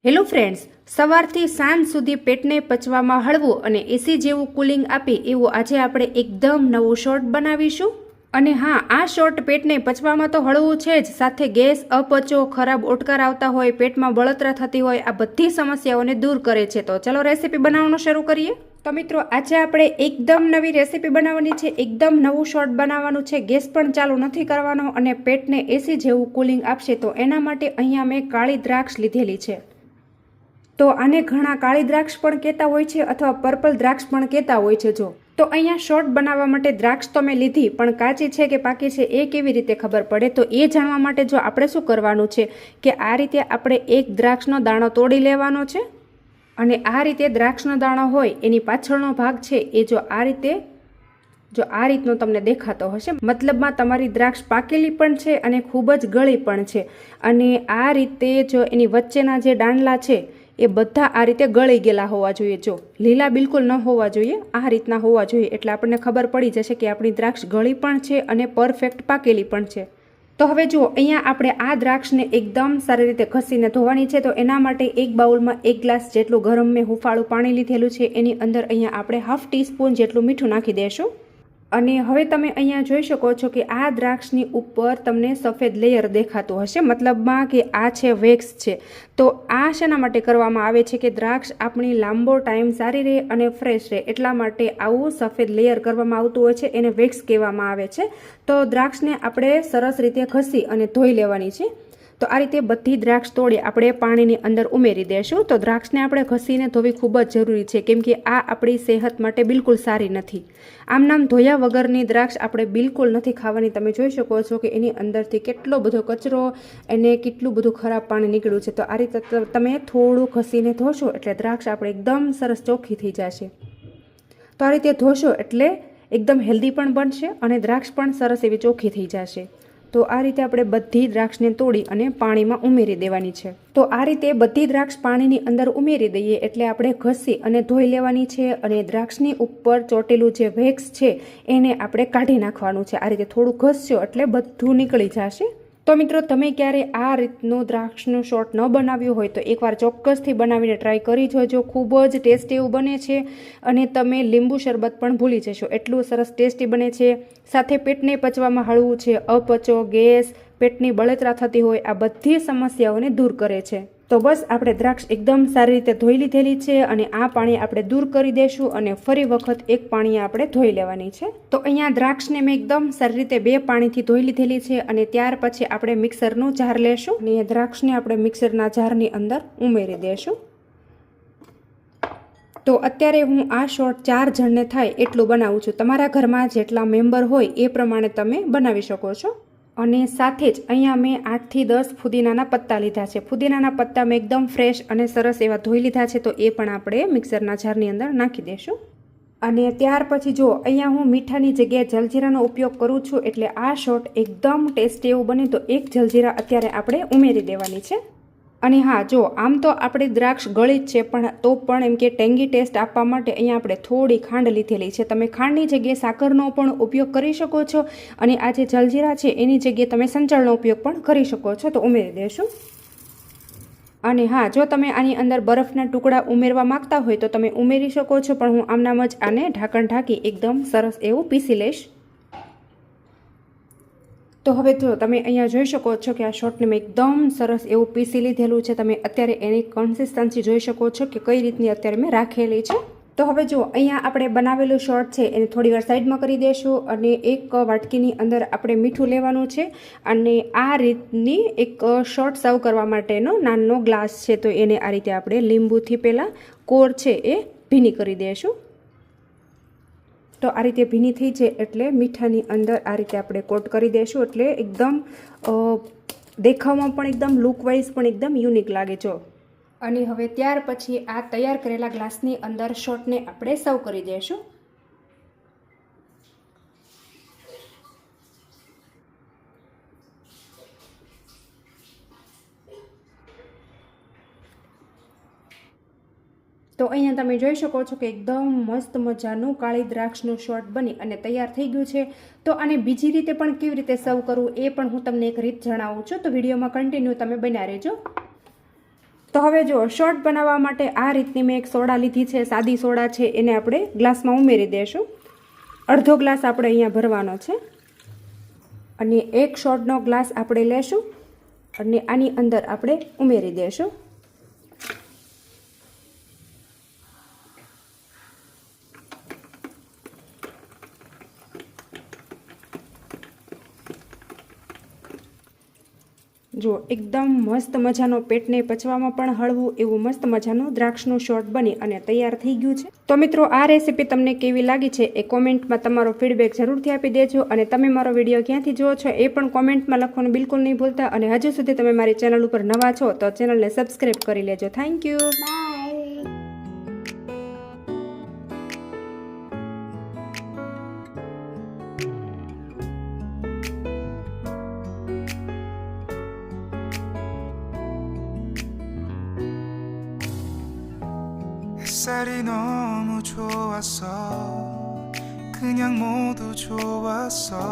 Hello friends, સવારથી સાંજ સુધી પેટને પચવામાં હળવું અને એસી જેવું કુલિંગ આપે એવું આજે આપણે એકદમ નવું શોર્ટ બનાવીશું. અને હા, આ શોર્ટ પેટને પચવામાં તો હળવું છે જ, સાથે ગેસ, અપચો, ખરાબ ઓડકાર આવતા હોય, પેટમાં બળતરા થતી હોય, આ બધી સમસ્યાઓને દૂર કરે છે. તો ચલો રેસીપી બનાવવાનું શરૂ કરીએ. તો મિત્રો, આજે આપણે એકદમ નવી રેસીપી બનાવવાની છે, એકદમ નવું શોર્ટ બનાવવાનું છે. ગેસ પણ ચાલુ નથી કરવાનો અને પેટને એસી જેવું કુલિંગ આપશે. તો એના માટે અહીંયા મેં કાળી દ્રાક્ષ લીધેલી છે. તો આને ઘણા કાળી દ્રાક્ષ પણ કહેતા હોય છે અથવા પર્પલ દ્રાક્ષ પણ કહેતા હોય છે. જો તો અહીંયા શોર્ટ બનાવવા માટે દ્રાક્ષ તો મેં લીધી, પણ કાચી છે કે પાકી છે એ કેવી રીતે ખબર પડે? તો એ જાણવા માટે જો આપણે શું કરવાનું છે કે આ રીતે આપણે એક દ્રાક્ષનો દાણો તોડી લેવાનો છે અને આ રીતે દ્રાક્ષનો દાણો હોય એની પાછળનો ભાગ છે એ જો આ રીતનો તમને દેખાતો હશે, મતલબમાં તમારી દ્રાક્ષ પાકેલી પણ છે અને ખૂબ જ ગળી પણ છે. અને આ રીતે જો એની વચ્ચેના જે દાંડલા છે એ બધા આ રીતે ગળી ગયેલા હોવા જોઈએ. જો લીલા બિલકુલ ન હોવા જોઈએ, આ રીતના હોવા જોઈએ, એટલે આપણને ખબર પડી જશે કે આપણી દ્રાક્ષ ગળી પણ છે અને પરફેક્ટ પાકેલી પણ છે. તો હવે જુઓ, અહીંયા આપણે આ દ્રાક્ષને એકદમ સારી રીતે ઘસીને ધોવાની છે. તો એના માટે એક બાઉલમાં 1 ગ્લાસ જેટલું ગરમ મેં હુંફાળું પાણી લીધેલું છે. એની અંદર અહીંયા આપણે 1/2 ટીસ્પૂન જેટલું મીઠું નાખી દઈશું. અને હવે તમે અહીંયા જોઈ શકો છો કે આ દ્રાક્ષની ઉપર તમને સફેદ લેયર દેખાતું હશે, મતલબમાં કે આ છે વેક્સ છે. તો આ શેના માટે કરવામાં આવે છે કે દ્રાક્ષ આપણી લાંબો ટાઈમ સારી રહે અને ફ્રેશ રહે, એટલા માટે આવું સફેદ લેયર કરવામાં આવતું હોય છે, એને વેક્સ કહેવામાં આવે છે. તો દ્રાક્ષને આપણે સરસ રીતે ઘસી અને ધોઈ લેવાની છે. તો આ રીતે બધી દ્રાક્ષ તોડી આપણે પાણીની અંદર ઉમેરી દઈશું. તો દ્રાક્ષને આપણે ઘસીને ધોવી ખૂબ જ જરૂરી છે, કેમ કે આ આપણી સેહત માટે બિલકુલ સારી નથી. આમ ધોયા વગરની દ્રાક્ષ આપણે બિલકુલ નથી ખાવાની. તમે જોઈ શકો છો કે એની અંદરથી કેટલો બધો કચરો અને કેટલું બધું ખરાબ પાણી નીકળ્યું છે. તો આ રીતે તમે થોડું ઘસીને ધોશો એટલે દ્રાક્ષ આપણે એકદમ સરસ ચોખ્ખી થઈ જશે. તો આ રીતે ધોશો એટલે એકદમ હેલ્ધી પણ બનશે અને દ્રાક્ષ પણ સરસ એવી ચોખ્ખી થઈ જશે. તો આ રીતે આપણે બધી દ્રાક્ષને તોડી અને પાણીમાં ઉમેરી દેવાની છે. તો આ રીતે બધી દ્રાક્ષ પાણીની અંદર ઉમેરી દઈએ એટલે આપણે ઘસી અને ધોઈ લેવાની છે. અને દ્રાક્ષની ઉપર ચોટેલું જે વેક્સ છે એને આપણે કાઢી નાખવાનું છે. આ રીતે થોડું ઘસશો એટલે બધું નીકળી જશે. તો મિત્રો, તમે ક્યારે આ રીતનું દ્રાક્ષનું શોર્ટ ન બનાવ્યું હોય તો એકવાર ચોક્કસથી બનાવીને ટ્રાય કરી જોજો. ખૂબ જ ટેસ્ટી એવું બને છે અને તમે લીંબુ શરબત પણ ભૂલી જશો, એટલું સરસ ટેસ્ટી બને છે. સાથે પેટને પચવામાં હળવું છે, અપચો, ગેસ, પેટની બળતરા થતી હોય, આ બધી સમસ્યાઓને દૂર કરે છે. તો બસ, આપણે દ્રાક્ષ એકદમ સારી રીતે ધોઈ લીધેલી છે અને આ પાણી આપણે દૂર કરી દઈશું અને ફરી વખત એક પાણી આપણે ધોઈ લેવાની છે. તો અહીંયા દ્રાક્ષને મેં એકદમ સારી રીતે 2 પાણીથી ધોઈ લીધેલી છે અને ત્યાર પછી આપણે મિક્સરનું જાર લેશું અને દ્રાક્ષને આપણે મિક્સરના જારની અંદર ઉમેરી દઈશું. તો અત્યારે હું આ શોર્ટ 4 જણને થાય એટલું બનાવું છું. તમારા ઘરમાં જેટલા મેમ્બર હોય એ પ્રમાણે તમે બનાવી શકો છો. અને સાથે જ અહીંયા મેં 8 થી 10 ફુદીનાના પત્તા લીધા છે. ફુદીનાના પત્તા મેં એકદમ ફ્રેશ અને સરસ એવા ધોઈ લીધા છે. તો એ પણ આપણે મિક્સરના જારની અંદર નાખી દઈશું. અને ત્યાર પછી જો અહીંયા હું મીઠાની જગ્યાએ જલજીરાનો ઉપયોગ કરું છું, એટલે આ શોર્ટ એકદમ ટેસ્ટી એવું બને. તો 1 જલજીરા અત્યારે આપણે ઉમેરી દેવાની છે. અને હા, જો આમ તો આપણી દ્રાક્ષ ગળી જ છે, પણ તો પણ એમ કે ટેંગી ટેસ્ટ આપવા માટે અહીંયા આપણે થોડી ખાંડ લીધેલી છે. તમે ખાંડની જગ્યાએ સાકરનો પણ ઉપયોગ કરી શકો છો અને આ જે જલજીરા છે એની જગ્યાએ તમે સંચળનો ઉપયોગ પણ કરી શકો છો. તો ઉમેરી દેશું. અને હા, જો તમે આની અંદર બરફના ટુકડા ઉમેરવા માંગતા હોય તો તમે ઉમેરી શકો છો, પણ હું આમનામ જ આને ઢાંકણ ઢાંકી એકદમ સરસ એવું પીસી લઈશ. તો હવે જો તમે અહીંયા જોઈ શકો છો કે આ શોર્ટને મેં એકદમ સરસ એવું પીસી લીધેલું છે. તમે અત્યારે એની કન્સિસ્ટન્સી જોઈ શકો છો કે કઈ રીતની અત્યારે મેં રાખેલી છે. તો હવે જો અહીંયા આપણે બનાવેલું શોર્ટ છે એને થોડી વાર સાઈડમાં કરી દઈશું અને એક વાટકીની અંદર આપણે મીઠું લેવાનું છે. અને આ રીતની એક શોર્ટ સર્વ કરવા માટેનો નાનો ગ્લાસ છે. તો એને આ રીતે આપણે લીંબુથી પહેલાં કોર છે એ ભીની કરી દઈશું. તો આ રીતે ભીની થઈ જાય એટલે મીઠાની અંદર આ રીતે આપણે કોટ કરી દઈશું, એટલે એકદમ દેખાવમાં પણ એકદમ લુકવાઇઝ પણ એકદમ યુનિક લાગે. જો અને હવે ત્યાર પછી આ તૈયાર કરેલા ગ્લાસની અંદર શોર્ટને આપણે સર્વ કરી દઈશું. તો અહીંયા તમે જોઈ શકો છો કે એકદમ મસ્ત મજાનું કાળી દ્રાક્ષનું શોર્ટ બની અને તૈયાર થઈ ગયું છે. તો આને બીજી રીતે પણ કેવી રીતે સર્વ કરવું એ પણ હું તમને એક રીત જણાવું છું. તો વિડીયોમાં કન્ટિન્યુ તમે બન્યા રહેજો. તો હવે જો શોર્ટ બનાવવા માટે આ રીતની મેં એક સોડા લીધી છે, સાદી સોડા છે, એને આપણે ગ્લાસમાં ઉમેરી દઈશું. અડધો ગ્લાસ આપણે અહીંયા ભરવાનો છે અને એક શોર્ટનો ગ્લાસ આપણે લેશું અને આની અંદર આપણે ઉમેરી દઈશું. જો એકદમ મસ્ત મજાનો પેટને પચવામાં પણ હળવું એવું મસ્ત મજાનું દ્રાક્ષનું શોર્ટ બની અને તૈયાર થઈ ગયું છે. તો મિત્રો આ રેસીપી તમને કેવી લાગી છે એ કોમેન્ટમાં તમારો ફીડબેક જરૂરથી આપી દેજો અને તમે મારો વિડીયો ક્યાંથી જુઓ છો એ પણ કોમેન્ટમાં લખવાનું બિલકુલ નહીં ભૂલતા. અને હજુ સુધી તમે મારી ચેનલ ઉપર નવા છો તો ચેનલને સબસ્ક્રાઈબ કરી લેજો. Thank you. 햇살이 너무 좋았어 그냥 모두 좋았어